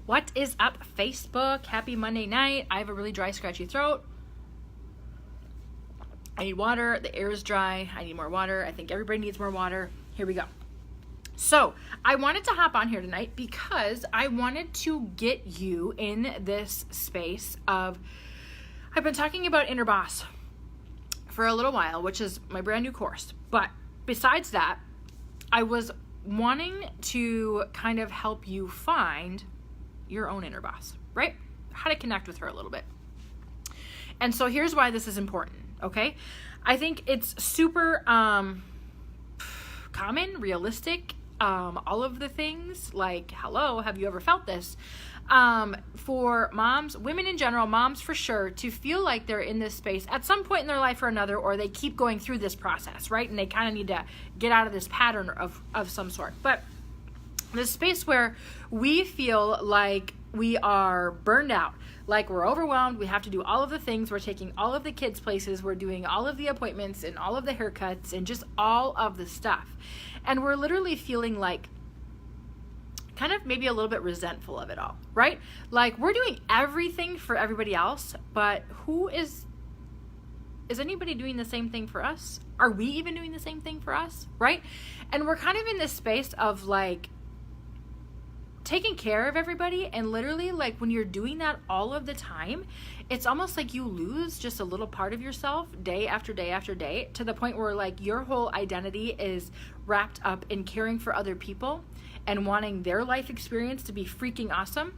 What is up, Facebook? Happy Monday night. I have a really dry, scratchy throat. I need water. The air is dry. I need more water. I think everybody needs more water. Here we go. So I wanted to hop on here tonight because I wanted to get you in this space of, I've been talking about Inner Boss for a little while, which is my brand new course. But besides that, I was wanting to kind of help you find your own inner boss, right? How to connect with her a little bit. And so here's why this is important, okay? I think it's super common, realistic, all of the things, like, hello, have you ever felt this? For moms, women in general, moms for sure, to feel like they're in this space at some point in their life or another, or they keep going through this process, right? And they kind of need to get out of this pattern of some sort. But this space where we feel like we are burned out, like we're overwhelmed, we have to do all of the things, we're taking all of the kids places, we're doing all of the appointments and all of the haircuts and just all of the stuff. And we're literally feeling like kind of maybe a little bit resentful of it all, right? Like we're doing everything for everybody else, but is anybody doing the same thing for us? Are we even doing the same thing for us, right? And we're kind of in this space of like taking care of everybody, and literally like when you're doing that all of the time, it's almost like you lose just a little part of yourself day after day after day, to the point where like your whole identity is wrapped up in caring for other people and wanting their life experience to be freaking awesome,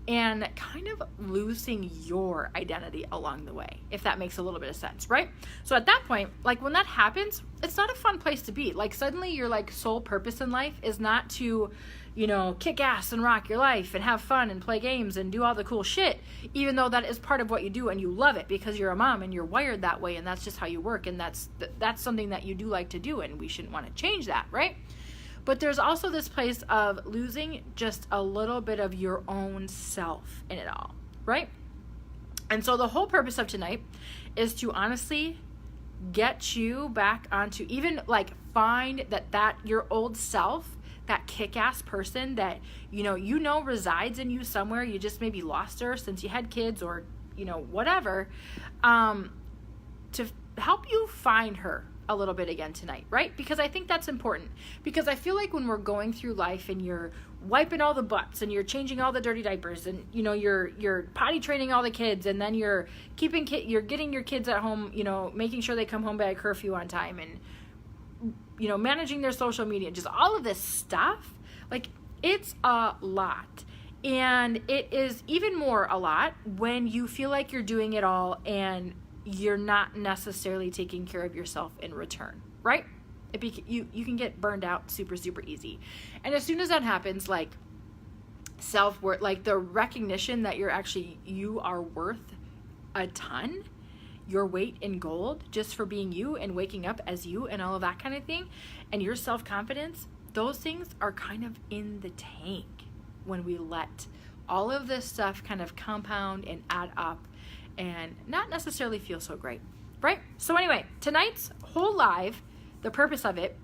and kind of losing your identity along the way, if that makes a little bit of sense, right? So at that point, like when that happens, it's not a fun place to be. Like suddenly your like sole purpose in life is not to, you know, kick ass and rock your life and have fun and play games and do all the cool shit, even though that is part of what you do and you love it because you're a mom and you're wired that way and that's just how you work, and that's something that you do like to do, and we shouldn't want to change that, right? But there's also this place of losing just a little bit of your own self in it all, right? And so the whole purpose of tonight is to honestly get you back onto, even like find that your old self, that kick-ass person that you know resides in you somewhere. You just maybe lost her since you had kids, or you know, whatever, to help you find her a little bit again tonight, right? Because I think that's important, because I feel like when we're going through life and you're wiping all the butts and you're changing all the dirty diapers and you know you're potty training all the kids, and then you're getting your kids at home, you know, making sure they come home by a curfew on time, and you know, managing their social media, just all of this stuff, like it's a lot. And it is even more a lot when you feel like you're doing it all and you're not necessarily taking care of yourself in return, right? You can get burned out super, super easy. And as soon as that happens, like self-worth, like the recognition that you are worth a ton, your weight in gold just for being you and waking up as you and all of that kind of thing, and your self-confidence, those things are kind of in the tank when we let all of this stuff kind of compound and add up and not necessarily feel so great, right? So anyway, tonight's whole live, the purpose of it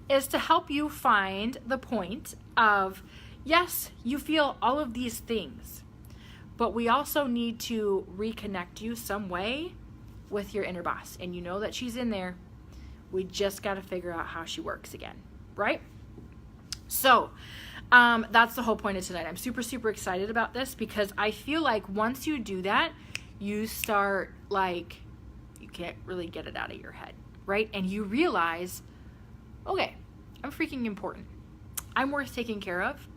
is to help you find the point of, yes, you feel all of these things, but we also need to reconnect you some way with your inner boss. And you know that she's in there. We just got to figure out how she works again, right? So that's the whole point of tonight. I'm super, super excited about this because I feel like once you do that, you start like, you can't really get it out of your head, right? And you realize, okay, I'm freaking important. I'm worth taking care of.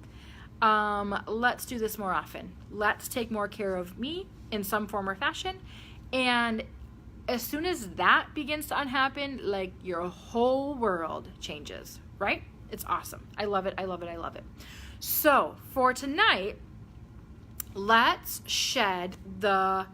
Let's do this more often. Let's take more care of me in some form or fashion. And as soon as that begins to unhappen, like your whole world changes, right? It's awesome. I love it. I love it. I love it. So for tonight, let's shed the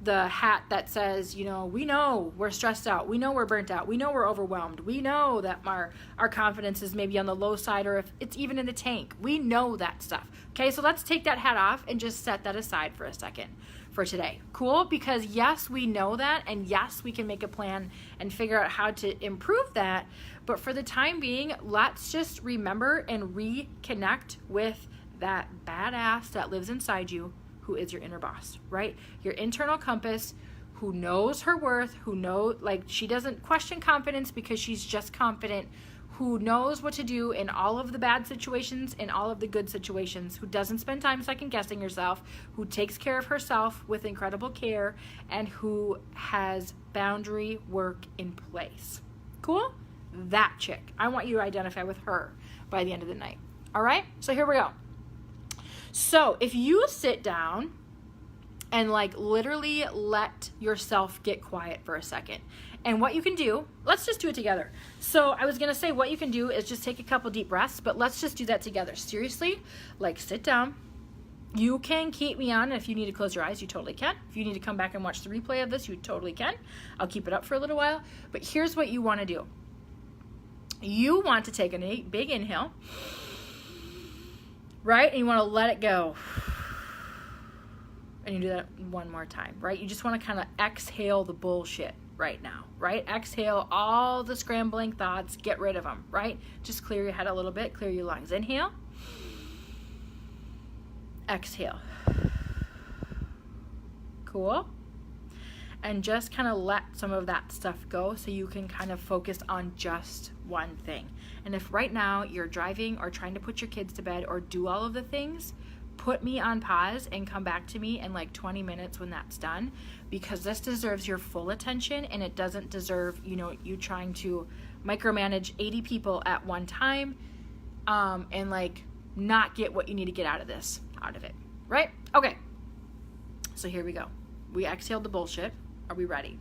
hat that says, you know, we know we're stressed out. We know we're burnt out. We know we're overwhelmed. We know that our confidence is maybe on the low side, or if it's even in the tank. We know that stuff. Okay, so let's take that hat off and just set that aside for a second for today. Cool? Because yes, we know that, and yes, we can make a plan and figure out how to improve that. But for the time being, let's just remember and reconnect with that badass that lives inside you, who is your inner boss, right? Your internal compass, who knows her worth, she doesn't question confidence because she's just confident, who knows what to do in all of the bad situations and all of the good situations, who doesn't spend time second guessing herself, who takes care of herself with incredible care, and who has boundary work in place. Cool? That chick. I want you to identify with her by the end of the night. All right? So here we go. So if you sit down and literally let yourself get quiet for a second, and what you can do, let's just do it together. So I was going to say what you can do is just take a couple deep breaths, but let's just do that together. Seriously, sit down. You can keep me on. If you need to close your eyes, you totally can. If you need to come back and watch the replay of this, you totally can. I'll keep it up for a little while. But here's what you want to do. You want to take a big inhale, right? And you want to let it go. And you do that one more time, right? You just want to kind of exhale the bullshit right now, right? Exhale all the scrambling thoughts. Get rid of them, right? Just clear your head a little bit. Clear your lungs. Inhale. Exhale. Cool. And just kind of let some of that stuff go so you can kind of focus on just one thing. And if right now you're driving or trying to put your kids to bed or do all of the things, put me on pause and come back to me in 20 minutes when that's done, because this deserves your full attention, and it doesn't deserve, you trying to micromanage 80 people at one time, and not get what you need to get out of it, right? Okay. So here we go. We exhaled the bullshit. Are we ready?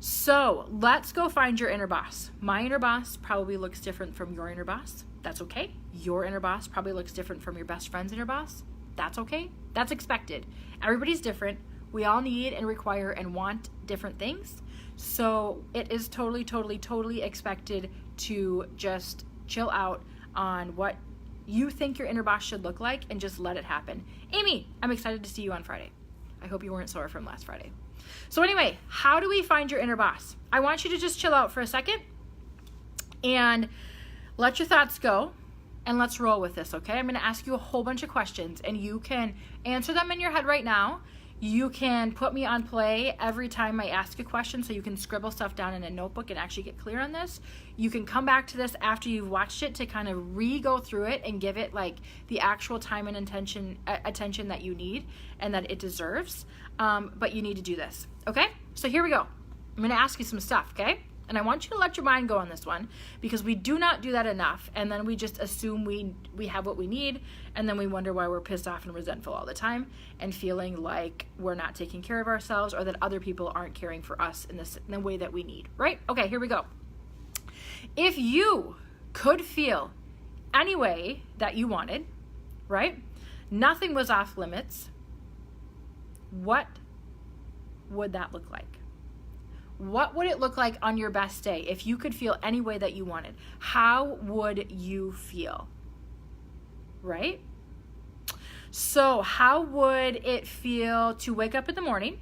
So let's go find your inner boss. My inner boss probably looks different from your inner boss. That's okay. Your inner boss probably looks different from your best friend's inner boss. That's okay. That's expected. Everybody's different. We all need and require and want different things. So it is totally, totally, totally expected to just chill out on what you think your inner boss should look like and just let it happen. Amy, I'm excited to see you on Friday. I hope you weren't sore from last Friday. So anyway, how do we find your inner boss? I want you to just chill out for a second and let your thoughts go, and let's roll with this, okay? I'm going to ask you a whole bunch of questions, and you can answer them in your head right now. You can put me on play every time I ask a question, so you can scribble stuff down in a notebook and actually get clear on this. You can come back to this after you've watched it to kind of re-go through it and give it the actual time and attention that you need and that it deserves. But you need to do this, okay? So here we go. I'm going to ask you some stuff, okay? And I want you to let your mind go on this one, because we do not do that enough. And then we just assume we have what we need. And then we wonder why we're pissed off and resentful all the time and feeling like we're not taking care of ourselves or that other people aren't caring for us in the way that we need, right? Okay, here we go. If you could feel any way that you wanted, right? Nothing was off limits. What would that look like? What would it look like on your best day if you could feel any way that you wanted? How would you feel? Right? So how would it feel to wake up in the morning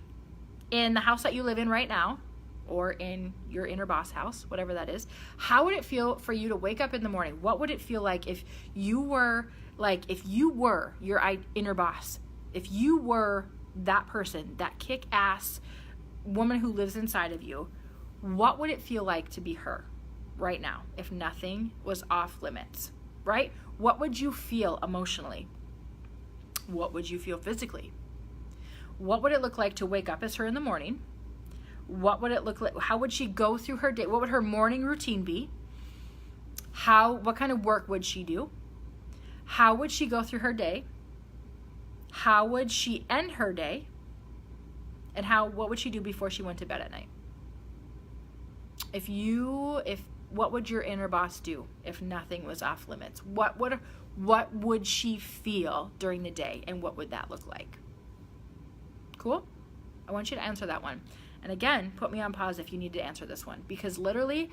in the house that you live in right now, or in your inner boss house, whatever that is? How would it feel for you to wake up in the morning? What would it feel like if you were your inner boss? If you were that person, that kick-ass woman who lives inside of you, what would it feel like to be her right now if nothing was off limits, right? What would you feel emotionally? What would you feel physically? What would it look like to wake up as her in the morning? What would it look like? How would she go through her day? What would her morning routine be? What kind of work would she do? How would she go through her day? How would she end her day? And what would she do before she went to bed at night? What would your inner boss do if nothing was off limits? What would she feel during the day, and what would that look like? Cool? I want you to answer that one. And again, put me on pause if you need to answer this one, because literally,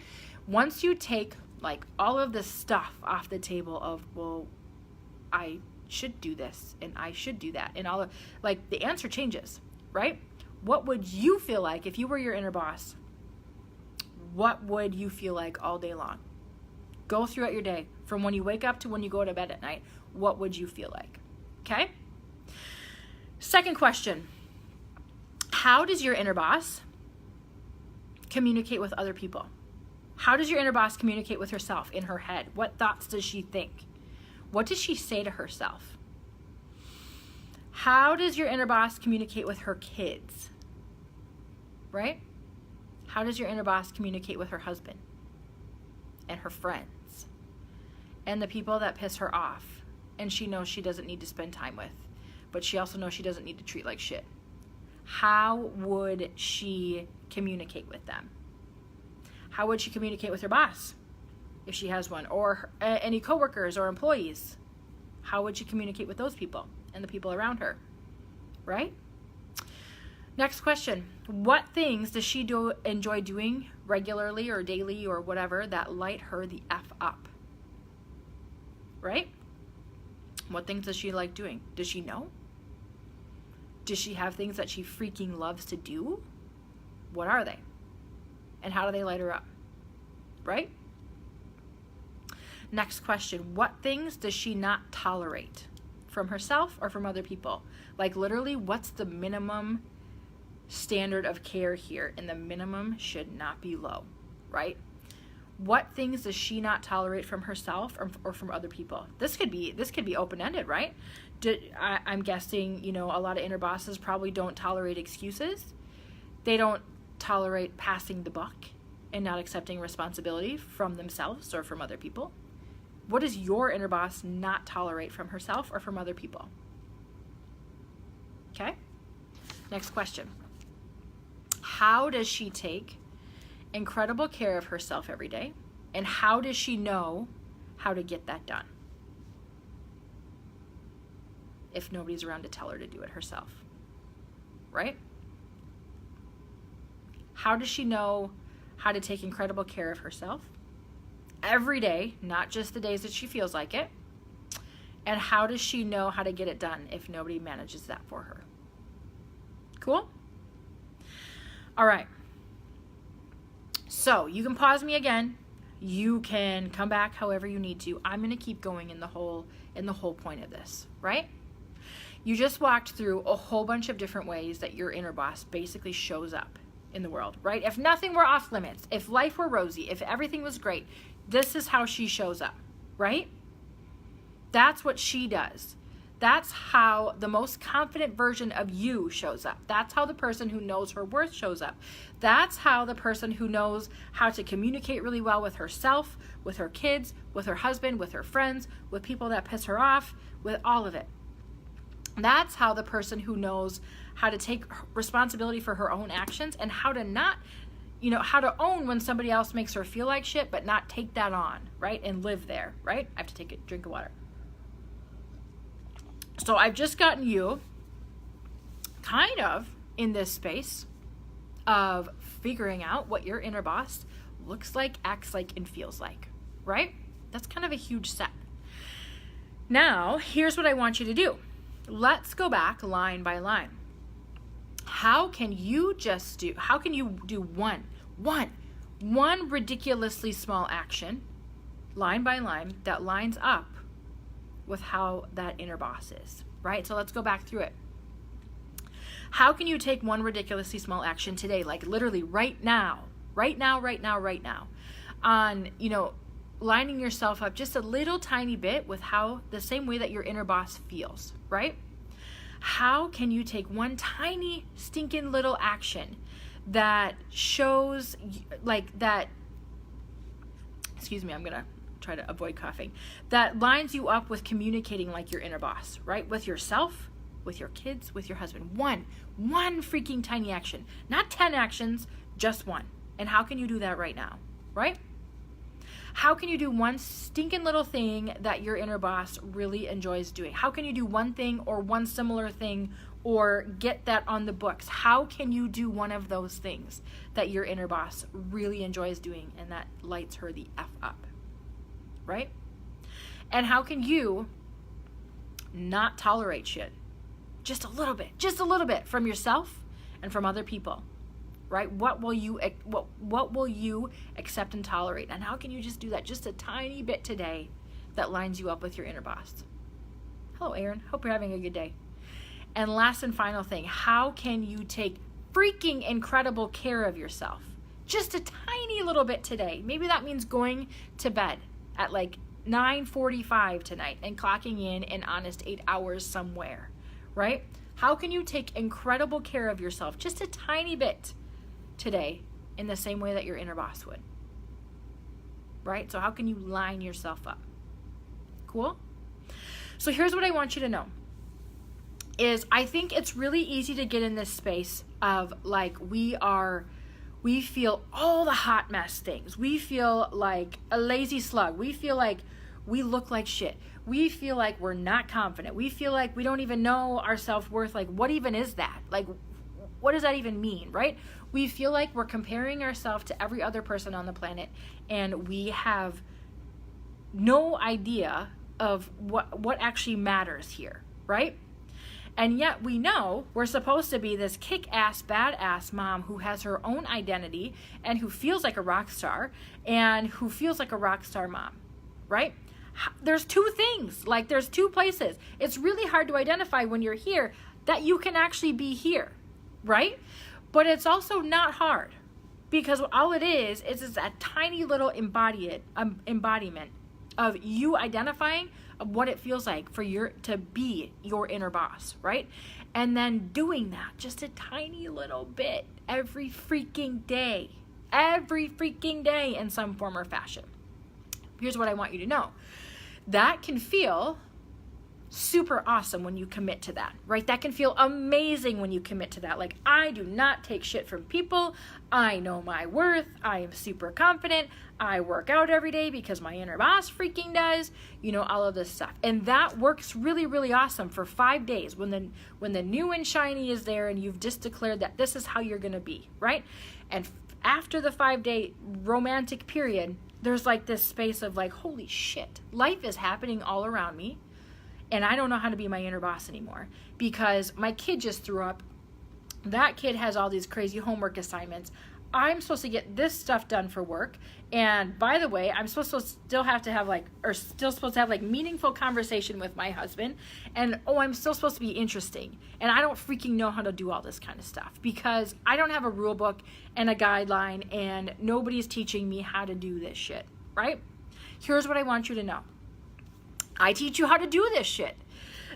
once you take all of this stuff off the table of, well, I should do this and I should do that, and all of the answer changes, right? What would you feel like if you were your inner boss? What would you feel like all day long? Go throughout your day from when you wake up to when you go to bed at night. What would you feel like? Okay? Second question. How does your inner boss communicate with other people? How does your inner boss communicate with herself in her head? What thoughts does she think? What does she say to herself? How does your inner boss communicate with her kids? Right? How does your inner boss communicate with her husband and her friends and the people that piss her off and she knows she doesn't need to spend time with, but she also knows she doesn't need to treat like shit? How would she communicate with them? How would she communicate with her boss, if she has one, or any coworkers or employees? How would she communicate with those people and the people around her, right? Next question. What things does she enjoy doing regularly or daily or whatever that light her the F up, right? What things does she like doing? Does she know? Does she have things that she freaking loves to do? What are they? And how do they light her up? Right? Next question. What things does she not tolerate from herself or from other people? Like literally, what's the minimum standard of care here? And the minimum should not be low, right? What things does she not tolerate from herself or from other people? This could be open-ended, right? I'm guessing, a lot of inner bosses probably don't tolerate excuses. They don't tolerate passing the buck and not accepting responsibility from themselves or from other people. What does your inner boss not tolerate from herself or from other people? Okay? Next question. How does she take incredible care of herself every day? And how does she know how to get that done if nobody's around to tell her to do it herself? Right? How does she know how to take incredible care of herself every day, not just the days that she feels like it? And how does she know how to get it done if nobody manages that for her? Cool? All right. So you can pause me again. You can come back however you need to. I'm going to keep going in the whole point of this, right? You just walked through a whole bunch of different ways that your inner boss basically shows up in the world, right? If nothing were off limits, if life were rosy, if everything was great, this is how she shows up, right? That's what she does. That's how the most confident version of you shows up. That's how the person who knows her worth shows up. That's how the person who knows how to communicate really well with herself, with her kids, with her husband, with her friends, with people that piss her off, with all of it. That's how the person who knows how to take responsibility for her own actions and how to not, how to own when somebody else makes her feel like shit, but not take that on, right? And live there, right? I have to take a drink of water. So I've just gotten you kind of in this space of figuring out what your inner boss looks like, acts like, and feels like, right? That's kind of a huge set. Now, here's what I want you to do. Let's go back line by line. How can you do one ridiculously small action, line by line, that lines up with how that inner boss is, right? So let's go back through it. How can you take one ridiculously small action today, like literally right now, on, lining yourself up just a little tiny bit with how the same way that your inner boss feels, right? How can you take one tiny stinking little action that shows like that, I'm gonna try to avoid coughing, that lines you up with communicating like your inner boss, right? With yourself, with your kids, with your husband. One freaking tiny action, not 10 actions, just one. And how can you do that right now, right? How can you do one stinking little thing that your inner boss really enjoys doing? How can you do one thing or one similar thing or get that on the books? How can you do one of those things that your inner boss really enjoys doing and that lights her the F up, right? And how can you not tolerate shit? Just a little bit from yourself and from other people, right? What will you accept and tolerate? And how can you just do that just a tiny bit today that lines you up with your inner boss? Hello, Aaron. Hope you're having a good day. And last and final thing, how can you take freaking incredible care of yourself? Just a tiny little bit today. Maybe that means going to bed at like 9:45 tonight and clocking in an honest 8 hours somewhere, right? How can you take incredible care of yourself just a tiny bit today in the same way that your inner boss would, right? So how can you line yourself up? Cool? So here's what I want you to know is I think it's really easy to get in this space of like we feel all the hot mess things. We feel like a lazy slug. We feel like we look like shit. We feel like we're not confident. We feel like we don't even know our self-worth. Like, what even is that? Like, what does that even mean, right? We feel like we're comparing ourselves to every other person on the planet, and we have no idea of what actually matters here, right? And yet we know we're supposed to be this kick-ass, badass mom who has her own identity and who feels like a rock star and who feels like a rock star mom, right? There's two things, like there's two places. It's really hard to identify when you're here that you can actually be here, right? But it's also not hard because all it is a tiny little embodiment of you identifying of what it feels like for to be your inner boss, right? And then doing that just a tiny little bit every freaking day in some form or fashion. Here's what I want you to know. That can feel super awesome when you commit to that, right? That can feel amazing when you commit to that. Like, I do not take shit from people. I know my worth. I am super confident. I work out every day because my inner boss freaking does, all of this stuff. And that works really, really awesome for 5 days when the new and shiny is there and you've just declared that this is how you're going to be, right? And after the 5-day romantic period, there's like this space of like, holy shit, life is happening all around me. And I don't know how to be my inner boss anymore because my kid just threw up. That kid has all these crazy homework assignments. I'm supposed to get this stuff done for work. And by the way, I'm supposed to still have like meaningful conversation with my husband. And I'm still supposed to be interesting. And I don't freaking know how to do all this kind of stuff because I don't have a rule book and a guideline and nobody's teaching me how to do this shit, right? Here's what I want you to know. I teach you how to do this shit.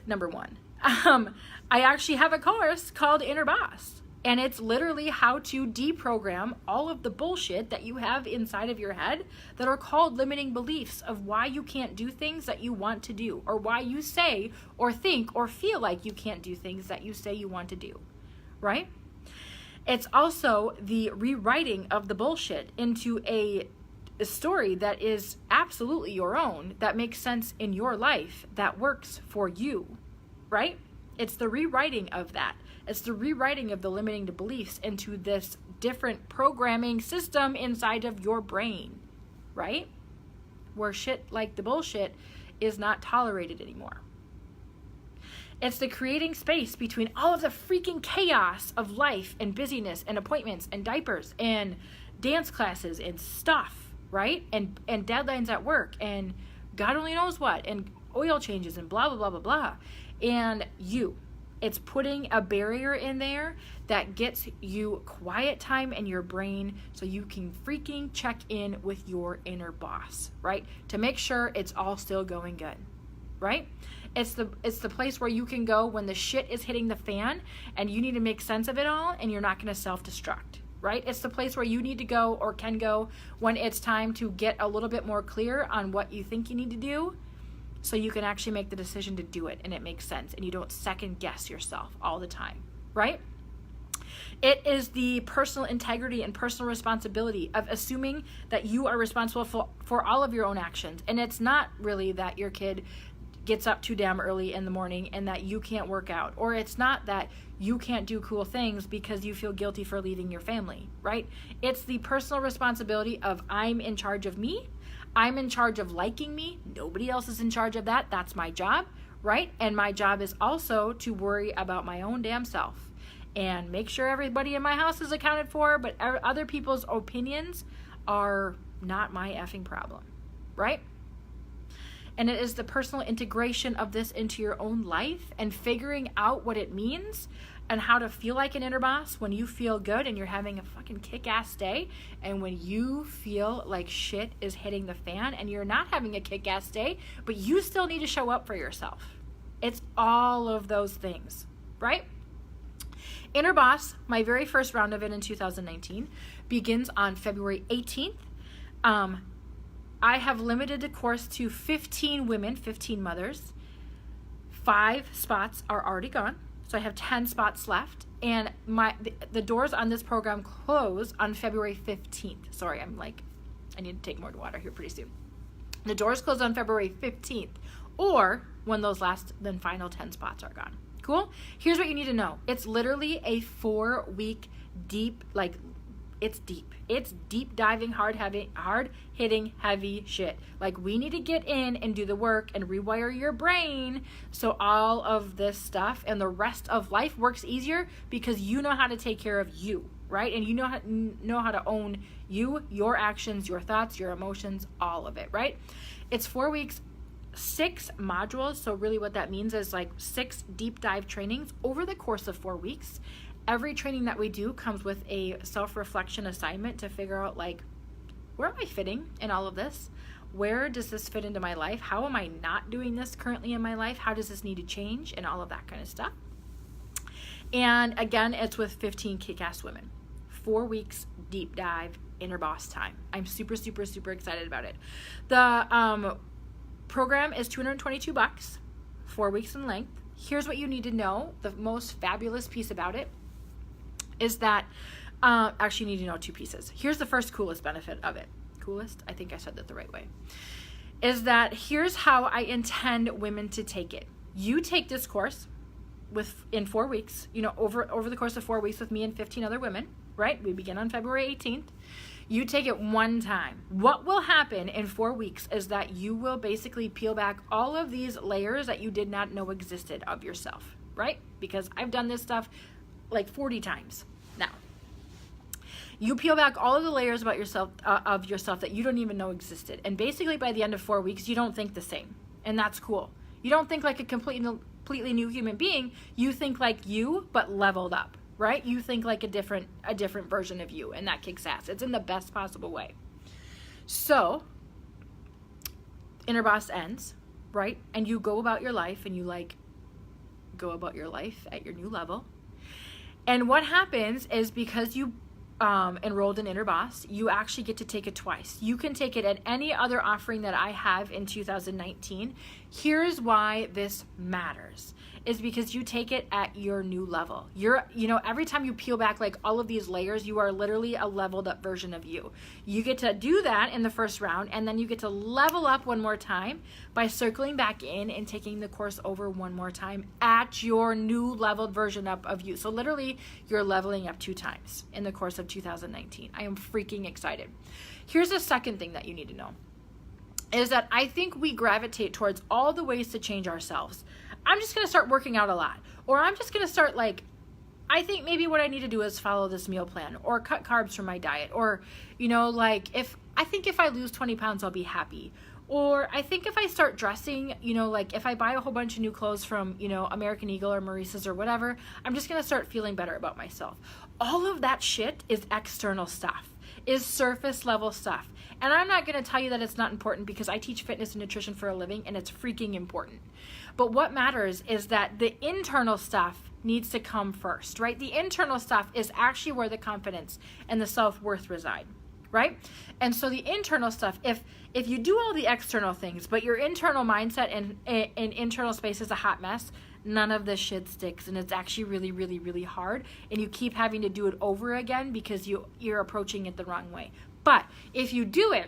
Number one, I actually have a course called Inner Boss, and it's literally how to deprogram all of the bullshit that you have inside of your head that are called limiting beliefs of why you can't do things that you want to do, or why you say or think or feel like you can't do things that you say you want to do, right? It's also the rewriting of the bullshit into a story that is absolutely your own, that makes sense in your life, that works for you, right? It's the rewriting of that. It's the rewriting of the limiting beliefs into this different programming system inside of your brain, right? Where shit like the bullshit is not tolerated anymore. It's the creating space between all of the freaking chaos of life and busyness and appointments and diapers and dance classes and stuff, right? And deadlines at work and God only knows what, and oil changes and blah, blah, blah, blah, blah. And it's putting a barrier in there that gets you quiet time in your brain so you can freaking check in with your inner boss, right? To make sure it's all still going good, right? It's the place where you can go when the shit is hitting the fan and you need to make sense of it all and you're not going to self-destruct. Right? It's the place where you need to go or can go when it's time to get a little bit more clear on what you think you need to do so you can actually make the decision to do it and it makes sense and you don't second guess yourself all the time, right? It is the personal integrity and personal responsibility of assuming that you are responsible for all of your own actions. And it's not really that your kid gets up too damn early in the morning and that you can't work out, or it's not that you can't do cool things because you feel guilty for leaving your family, right? It's the personal responsibility of I'm in charge of me. I'm in charge of liking me. Nobody else is in charge of that. That's my job, right? And my job is also to worry about my own damn self and make sure everybody in my house is accounted for, but other people's opinions are not my effing problem, right? And it is the personal integration of this into your own life and figuring out what it means and how to feel like an inner boss when you feel good and you're having a fucking kick-ass day, and when you feel like shit is hitting the fan and you're not having a kick-ass day, but you still need to show up for yourself. It's all of those things, right? Inner Boss, my very first round of it in 2019, begins on February 18th. I have limited the course to 15 women, 15 mothers. 5 spots are already gone, so I have 10 spots left. And the doors on this program close on February 15th. Sorry, I need to take more water here pretty soon. The doors close on February 15th, or when those final 10 spots are gone. Cool? Here's what you need to know. It's literally a 4-week deep, it's deep. It's deep diving, hard hitting, heavy shit. We need to get in and do the work and rewire your brain so all of this stuff and the rest of life works easier because you know how to take care of you, right? And you know how to own you, your actions, your thoughts, your emotions, all of it, right? It's 4 weeks, 6 modules. So really what that means is 6 deep dive trainings over the course of 4 weeks. Every training that we do comes with a self-reflection assignment to figure out where am I fitting in all of this? Where does this fit into my life? How am I not doing this currently in my life? How does this need to change? And all of that kind of stuff. And again, it's with 15 kick-ass women. 4 weeks, deep dive, inner boss time. I'm super, super, super excited about it. The program is $222, 4 weeks in length. Here's what you need to know. The most fabulous piece about it is that, actually you need to know 2 pieces. Here's the first coolest benefit of it. Coolest? I think I said that the right way. Is that here's how I intend women to take it. You take this course in 4 weeks, over the course of 4 weeks with me and 15 other women, right? We begin on February 18th. You take it one time. What will happen in 4 weeks is that you will basically peel back all of these layers that you did not know existed of yourself, right? Because I've done this stuff 40 times now. You peel back all of the layers about yourself, that you don't even know existed. And basically by the end of 4 weeks, you don't think the same. And that's cool. You don't think like a completely new human being. You think like you, but leveled up, right? You think like a different version of you, and that kicks ass. It's in the best possible way. So, Inner Boss ends, right? And you go about your life, and you go about your life at your new level. And what happens is because you enrolled in Inner Boss, you actually get to take it twice. You can take it at any other offering that I have in 2019. Here's why this matters. Is because you take it at your new level. Every time you peel back all of these layers, you are literally a leveled up version of you. You get to do that in the first round, and then you get to level up one more time by circling back in and taking the course over one more time at your new leveled version up of you. So literally, you're leveling up 2 times in the course of 2019. I am freaking excited. Here's the second thing that you need to know. Is that I think we gravitate towards all the ways to change ourselves. I'm just going to start working out a lot. Or I'm just going to start I think maybe what I need to do is follow this meal plan or cut carbs from my diet. Or, if I lose 20 pounds, I'll be happy. Or I think if I start dressing, if I buy a whole bunch of new clothes from, American Eagle or Maurice's or whatever, I'm just going to start feeling better about myself. All of that shit is external stuff, is surface level stuff. And I'm not going to tell you that it's not important because I teach fitness and nutrition for a living and it's freaking important. But what matters is that the internal stuff needs to come first, right? The internal stuff is actually where the confidence and the self-worth reside, right? And so the internal stuff, if you do all the external things, but your internal mindset and internal space is a hot mess, none of this shit sticks, and it's actually really, really, really hard, and you keep having to do it over again because you're approaching it the wrong way. But if you do it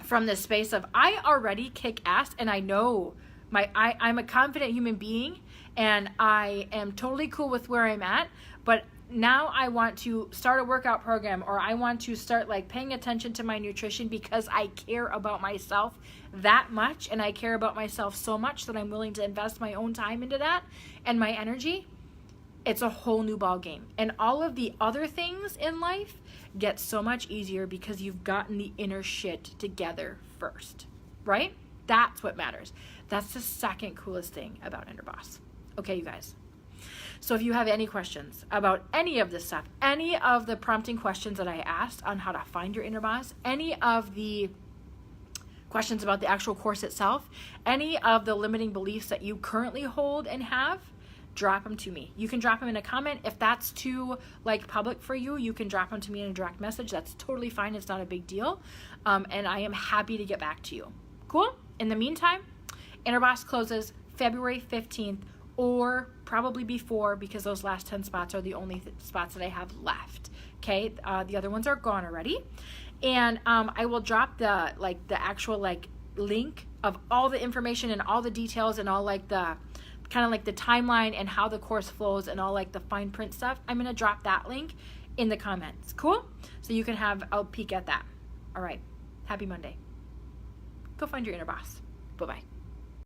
from this space of I already kick ass and I know I'm a confident human being and I am totally cool with where I'm at, but now I want to start a workout program, or I want to start paying attention to my nutrition because I care about myself that much, and I care about myself so much that I'm willing to invest my own time into that and my energy. it's a whole new ball game. And all of the other things in life get so much easier because you've gotten the inner shit together first, right? That's what matters. That's the second coolest thing about Inner Boss. Okay, you guys. So if you have any questions about any of this stuff, any of the prompting questions that I asked on how to find your inner boss, any of the questions about the actual course itself, any of the limiting beliefs that you currently hold and have, drop them to me. You can drop them in a comment. If that's too like public for you, you can drop them to me in a direct message. That's totally fine. It's not a big deal. And I am happy to get back to you. Cool? In the meantime, Inner Boss closes February 15th or probably before, because those last 10 spots are the only spots that I have left. Okay? The other ones are gone already. And I will drop the actual link of all the information and all the details and all like the kind of like the timeline and how the course flows and all like the fine print stuff. I'm going to drop that link in the comments. Cool? So you can have a peek at that. All right. Happy Monday. Go find your inner boss. Bye-bye.